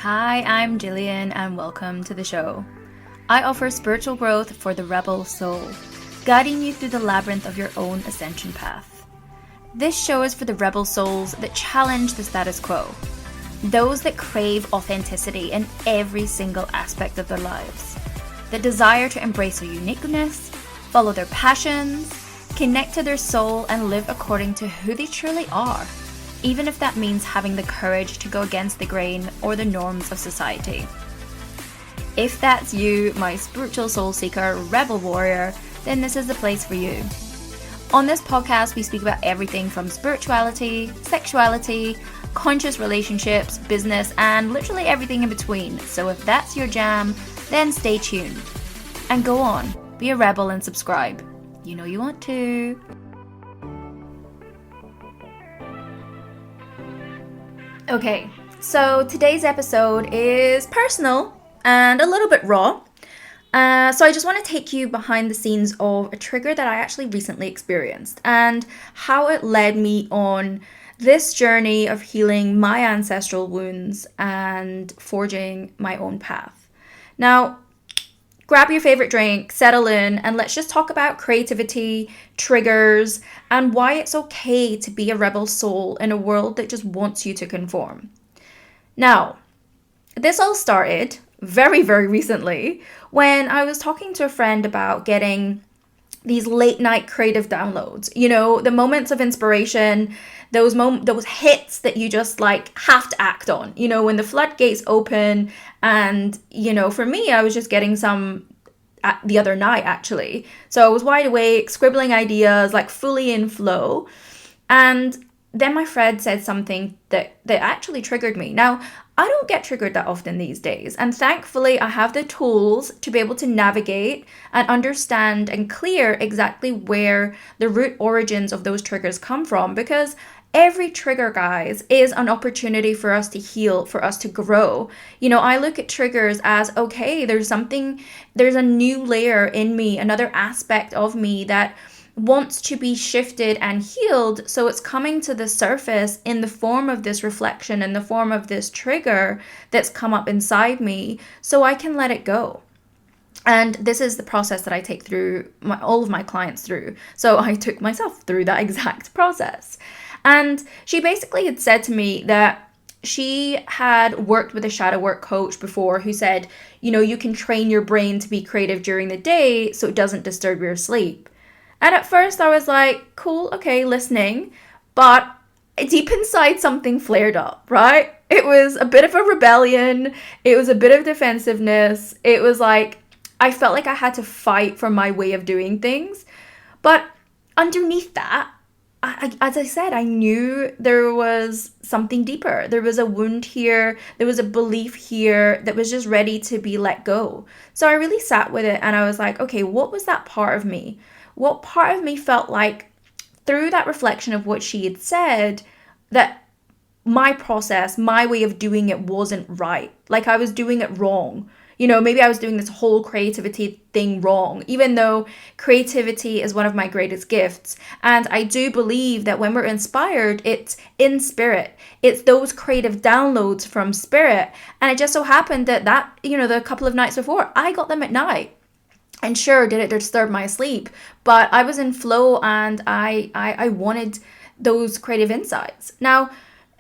Hi, I'm Jillian and welcome to the show. I offer spiritual growth for the rebel soul, guiding you through the labyrinth of your own ascension path. This show is for the rebel souls that challenge the status quo, those that crave authenticity in every single aspect of their lives, that desire to embrace their uniqueness, follow their passions, connect to their soul, and live according to who they truly are, even if that means having the courage to go against the grain or the norms of society. If that's you, my spiritual soul seeker, rebel warrior, then this is the place for you. On this podcast, we speak about everything from spirituality, sexuality, conscious relationships, business, and literally everything in between. So if that's your jam, then stay tuned. And go on, be a rebel and subscribe. You know you want to. Okay, so today's episode is personal and a little bit raw. So I just want to take you behind the scenes of a trigger that I actually recently experienced and how it led me on this journey of healing my ancestral wounds and forging my own path. Now, grab your favorite drink, settle in, and let's just talk about creativity, triggers, and why it's okay to be a rebel soul in a world that just wants you to conform. Now, this all started very, very recently when I was talking to a friend about getting these late night creative downloads. You know, the moments of inspiration, those hits that you just like have to act on, you know, when the floodgates open. And, you know, for me, I was just getting some the other night actually. So I was wide awake, scribbling ideas, like fully in flow. And then my friend said something that actually triggered me. Now, I don't get triggered that often these days. And thankfully, I have the tools to be able to navigate and understand and clear exactly where the root origins of those triggers come from. Because every trigger, guys, is an opportunity for us to heal, for us to grow. You know, I look at triggers as, okay, there's a new layer in me, another aspect of me that wants to be shifted and healed. So it's coming to the surface in the form of this reflection, in the form of this trigger that's come up inside me, so I can let it go. And this is the process that I take through all of my clients through. So I took myself through that exact process. And she basically had said to me that she had worked with a shadow work coach before who said, you know, you can train your brain to be creative during the day so it doesn't disturb your sleep. And at first I was like, cool, okay, listening. But deep inside something flared up, right? It was a bit of a rebellion. It was a bit of defensiveness. It was like, I felt like I had to fight for my way of doing things. But underneath that, as I said, I knew there was something deeper. There was a wound here. There was a belief here that was just ready to be let go. So I really sat with it and I was like, okay, what was that part of me? What part of me felt like through that reflection of what she had said that my process, my way of doing it wasn't right. Like I was doing it wrong. You know, maybe I was doing this whole creativity thing wrong, even though creativity is one of my greatest gifts. And I do believe that when we're inspired, it's in spirit. It's those creative downloads from spirit. And it just so happened that, you know, the couple of nights before, I got them at night. And sure, did it disturb my sleep? But I was in flow and I wanted those creative insights. Now,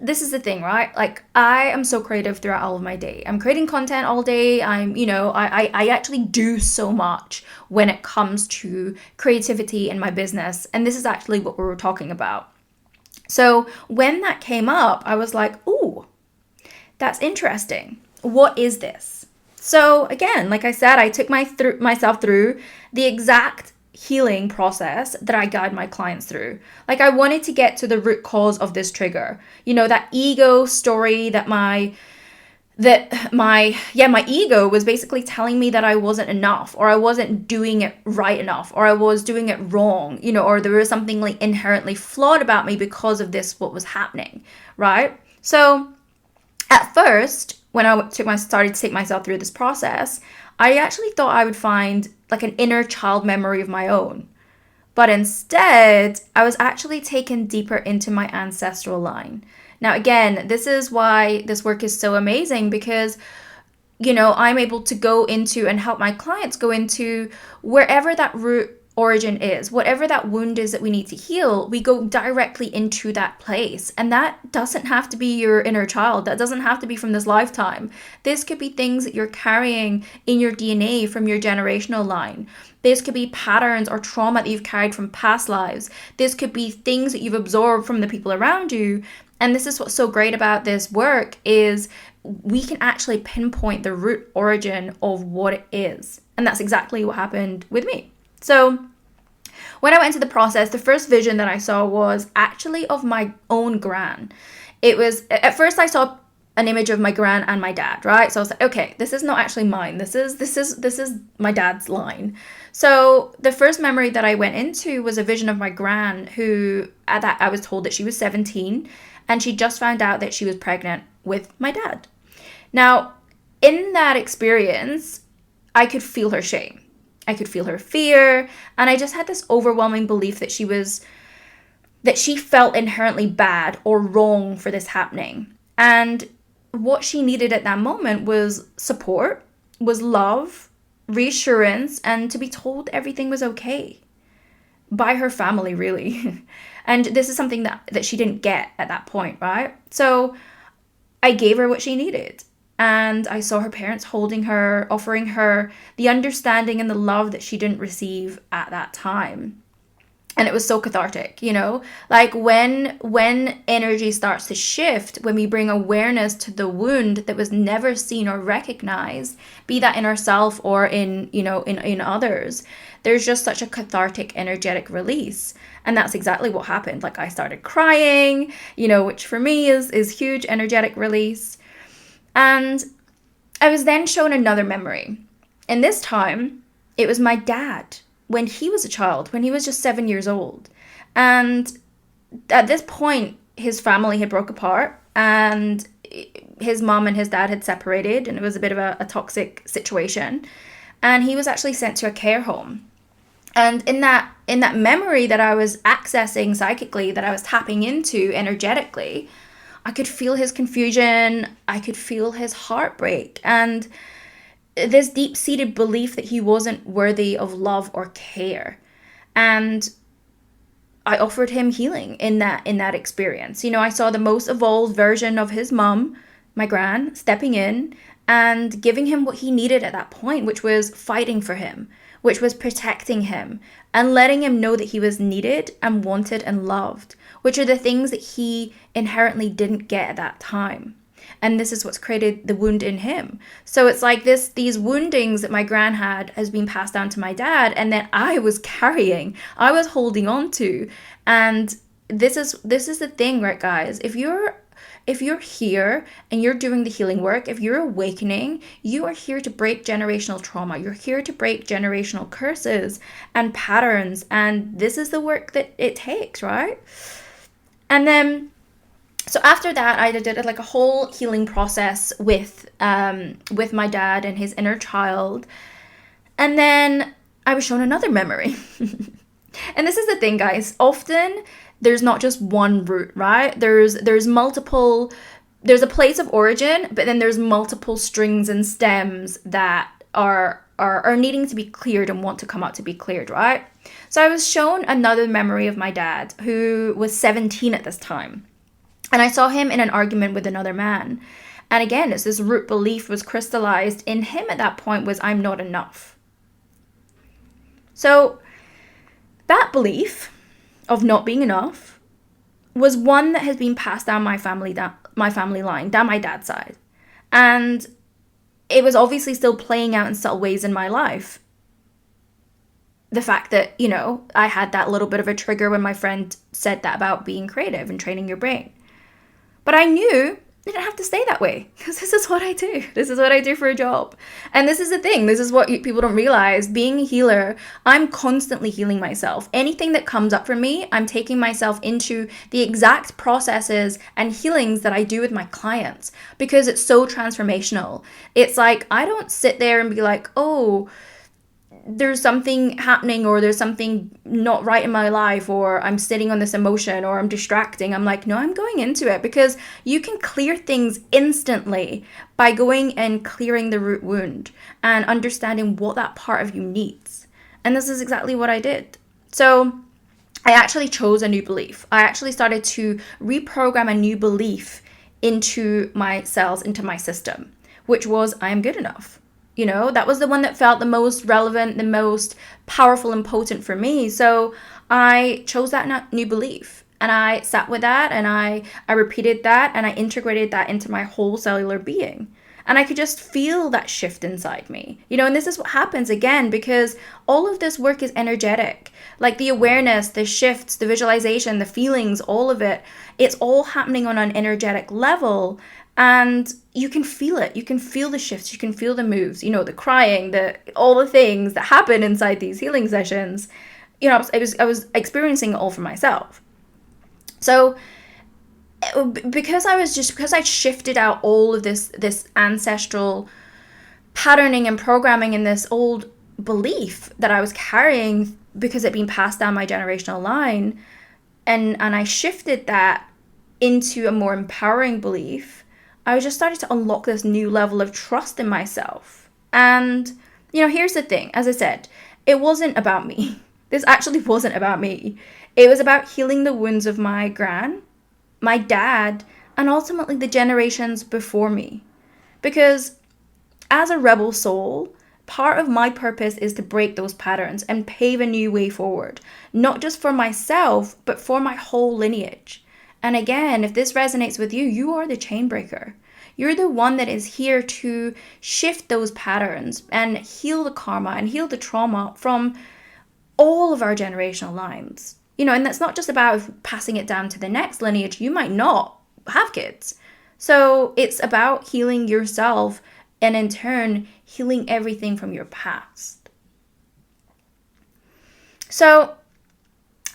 this is the thing, right? Like, I am so creative throughout all of my day. I'm creating content all day. I actually do so much when it comes to creativity in my business. And this is actually what we were talking about. So when that came up, I was like, ooh, that's interesting. What is this? So again, like I said, I took myself through the exact healing process that I guide my clients through. Like I wanted to get to the root cause of this trigger. You know, that ego story that my ego was basically telling me that I wasn't enough, or I wasn't doing it right enough, or I was doing it wrong, you know, or there was something like inherently flawed about me because of this, what was happening, right? So at first, when I started to take myself through this process, I actually thought I would find like an inner child memory of my own. But instead, I was actually taken deeper into my ancestral line. Now, again, this is why this work is so amazing, because I'm able to go into and help my clients go into wherever that root origin is, whatever that wound is that we need to heal, we go directly into that place. And that doesn't have to be your inner child. That doesn't have to be from this lifetime. This could be things that you're carrying in your DNA from your generational line. This could be patterns or trauma that you've carried from past lives. This could be things that you've absorbed from the people around you. And this is what's so great about this work, is we can actually pinpoint the root origin of what it is. And that's exactly what happened with me. So when I went into the process, the first vision that I saw was actually of my own gran. It was, at first I saw an image of my gran and my dad, right? So I was like, okay, this is not actually mine. This is my dad's line. So the first memory that I went into was a vision of my gran, who at that I was told that she was 17 and she just found out that she was pregnant with my dad. Now, in that experience, I could feel her shame. I could feel her fear, and I just had this overwhelming belief that she felt inherently bad or wrong for this happening. And what she needed at that moment was support, was love, reassurance, and to be told everything was okay by her family, really. And this is something that she didn't get at that point, right? So I gave her what she needed. And I saw her parents holding her, offering her the understanding and the love that she didn't receive at that time. And it was so cathartic, like when energy starts to shift, when we bring awareness to the wound that was never seen or recognized, be that in ourselves or in others, there's just such a cathartic energetic release. And that's exactly what happened. Like, I started crying, which for me is huge energetic release. And I was then shown another memory. And this time, it was my dad when he was a child, when he was just 7 years old. And at this point, his family had broke apart and his mom and his dad had separated, and it was a bit of a toxic situation. And he was actually sent to a care home. And in that memory that I was accessing psychically, that I was tapping into energetically, I could feel his confusion, I could feel his heartbreak, and this deep-seated belief that he wasn't worthy of love or care. And I offered him healing in that experience. I saw the most evolved version of his mom, my gran, stepping in and giving him what he needed at that point, which was fighting for him, which was protecting him and letting him know that he was needed and wanted and loved, which are the things that he inherently didn't get at that time. And this is what's created the wound in him. So it's like these woundings that my gran had has been passed down to my dad, and that I was carrying, I was holding on to. And this is the thing, right, guys? If you're here and you're doing the healing work, if you're awakening, you are here to break generational trauma. You're here to break generational curses and patterns. And this is the work that it takes, right? And then, so after that, I did like a whole healing process with my dad and his inner child. And then I was shown another memory. And this is the thing, guys. Often there's not just one root, right? There's multiple, there's a place of origin, but then there's multiple strings and stems that are needing to be cleared and want to come out to be cleared, right? So I was shown another memory of my dad, who was 17 at this time. And I saw him in an argument with another man. And again, it's this root belief was crystallized in him at that point, was I'm not enough. So that belief of not being enough was one that has been passed down my family line, down my dad's side. And it was obviously still playing out in subtle ways in my life. The fact that, I had that little bit of a trigger when my friend said that about being creative and training your brain. But I knew I didn't have to stay that way, because this is what I do. This is what I do for a job. And this is the thing. This is what people don't realize. Being a healer, I'm constantly healing myself. Anything that comes up for me, I'm taking myself into the exact processes and healings that I do with my clients, because it's so transformational. It's like, I don't sit there and be like, oh, there's something happening, or there's something not right in my life, or I'm sitting on this emotion, or I'm distracting, I'm like, no, I'm going into it, because you can clear things instantly by going and clearing the root wound and understanding what that part of you needs. And this is exactly what I did. So I actually chose a new belief. I actually started to reprogram a new belief into my cells, into my system, which was, I am good enough. You know, that was the one that felt the most relevant, the most powerful and potent for me. So I chose that new belief, and I sat with that, and I repeated that, and I integrated that into my whole cellular being. And I could just feel that shift inside me. You know, and this is what happens again, because all of this work is energetic. Like the awareness, the shifts, the visualization, the feelings, all of it, it's all happening on an energetic level. And you can feel it. You can feel the shifts. You can feel the moves, you know, the crying, all the things that happen inside these healing sessions. You know, I was experiencing it all for myself. So because I shifted out all of this ancestral patterning and programming and this old belief that I was carrying, because it being passed down my generational line, and I shifted that into a more empowering belief, I just started to unlock this new level of trust in myself. And, you know, here's the thing. As I said, it wasn't about me. This actually wasn't about me. It was about healing the wounds of my gran, my dad, and ultimately the generations before me. Because as a rebel soul, part of my purpose is to break those patterns and pave a new way forward, not just for myself, but for my whole lineage. And again, if this resonates with you, you are the chain breaker. You're the one that is here to shift those patterns and heal the karma and heal the trauma from all of our generational lines. You know, and that's not just about passing it down to the next lineage. You might not have kids. So it's about healing yourself, and in turn, healing everything from your past. So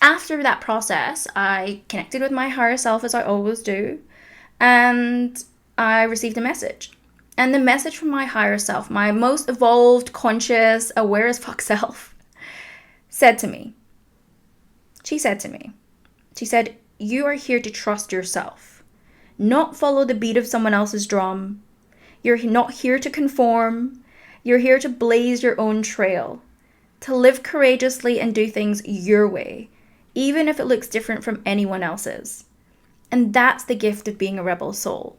after that process, I connected with my higher self, as I always do, and I received a message. And the message from my higher self, my most evolved, conscious, aware as fuck self, said to me, she said, you are here to trust yourself, not follow the beat of someone else's drum. You're not here to conform. You're here to blaze your own trail, to live courageously and do things your way, even if it looks different from anyone else's. And that's the gift of being a rebel soul.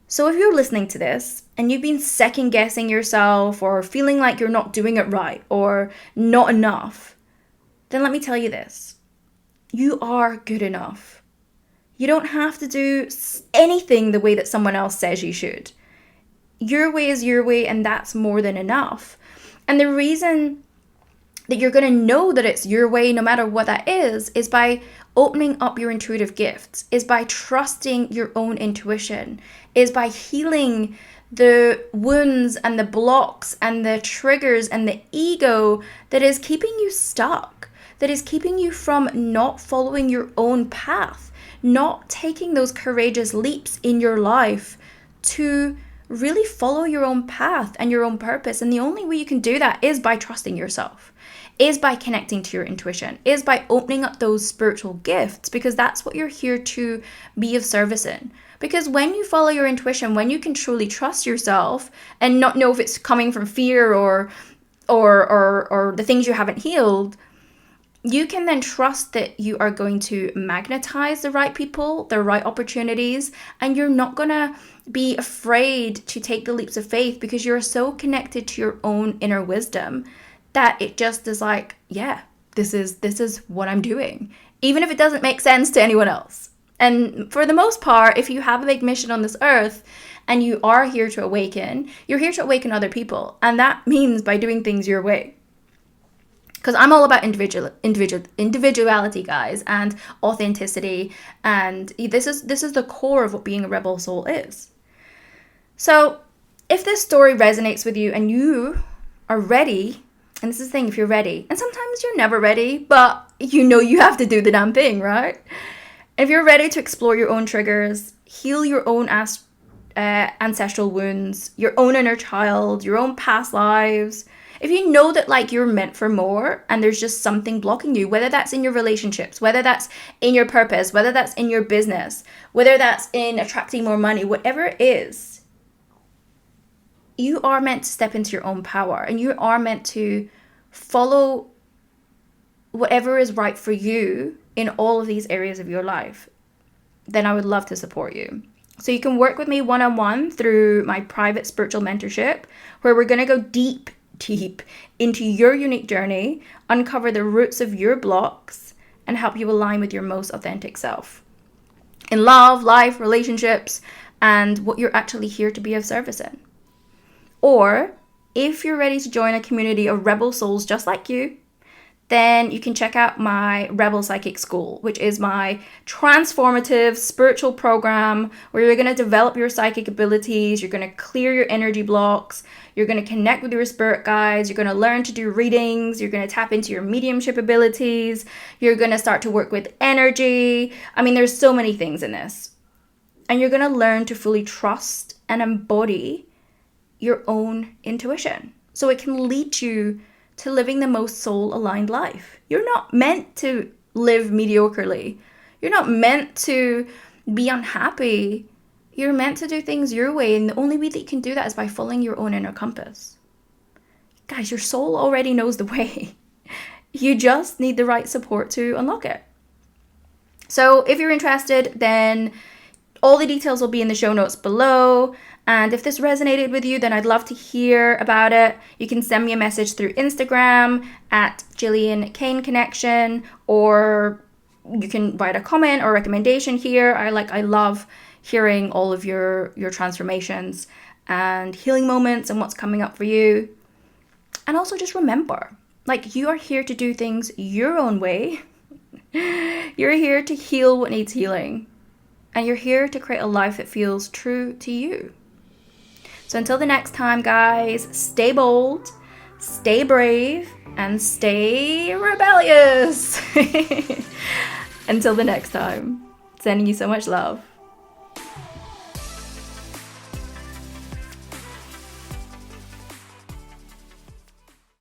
So if you're listening to this and you've been second guessing yourself, or feeling like you're not doing it right or not enough, then let me tell you this. You are good enough. You don't have to do anything the way that someone else says you should. Your way is your way, and that's more than enough. And the reason that you're going to know that it's your way, no matter what that is by opening up your intuitive gifts, is by trusting your own intuition, is by healing the wounds and the blocks and the triggers and the ego that is keeping you stuck, that is keeping you from not following your own path, not taking those courageous leaps in your life to really follow your own path and your own purpose. And the only way you can do that is by trusting yourself, is by connecting to your intuition, is by opening up those spiritual gifts, because that's what you're here to be of service in. Because when you follow your intuition, when you can truly trust yourself and not know if it's coming from fear or the things you haven't healed, you can then trust that you are going to magnetize the right people, the right opportunities, and you're not going to be afraid to take the leaps of faith, because you're so connected to your own inner wisdom that it just is like, yeah, this is what I'm doing, even if it doesn't make sense to anyone else. And for the most part, if you have a big mission on this earth and you are here to awaken, you're here to awaken other people. And that means by doing things your way. Because I'm all about individuality, guys, and authenticity. And this is the core of what being a rebel soul is. So if this story resonates with you and you are ready, and this is the thing, if you're ready, and sometimes you're never ready, but you know you have to do the damn thing, right? If you're ready to explore your own triggers, heal your own ancestral wounds, your own inner child, your own past lives, If you know that like you're meant for more and there's just something blocking you, whether that's in your relationships, whether that's in your purpose, whether that's in your business, whether that's in attracting more money, whatever it is, you are meant to step into your own power, and you are meant to follow whatever is right for you in all of these areas of your life. Then I would love to support you. So you can work with me one-on-one through my private spiritual mentorship, where we're going to go deep into your unique journey, uncover the roots of your blocks, and help you align with your most authentic self in love, life, relationships, and what you're actually here to be of service in. Or if you're ready to join a community of rebel souls just like you, then you can check out my Rebel Psychic School, which is my transformative spiritual program where you're going to develop your psychic abilities, you're going to clear your energy blocks, you're going to connect with your spirit guides, you're going to learn to do readings, you're going to tap into your mediumship abilities, you're going to start to work with energy. I mean, there's so many things in this. And you're going to learn to fully trust and embody your own intuition, so it can lead you to living the most soul-aligned life. You're not meant to live mediocrely. You're not meant to be unhappy. You're meant to do things your way, and the only way that you can do that is by following your own inner compass. Guys, your soul already knows the way. You just need the right support to unlock it. So if you're interested, then all the details will be in the show notes below. And if this resonated with you, then I'd love to hear about it. You can send me a message through Instagram at Gillian Kane Connection, or you can write a comment or recommendation here. I love hearing all of your transformations and healing moments and what's coming up for you. And also just remember, like, you are here to do things your own way. You're here to heal what needs healing. And you're here to create a life that feels true to you. So until the next time, guys, stay bold, stay brave, and stay rebellious. Until the next time, sending you so much love.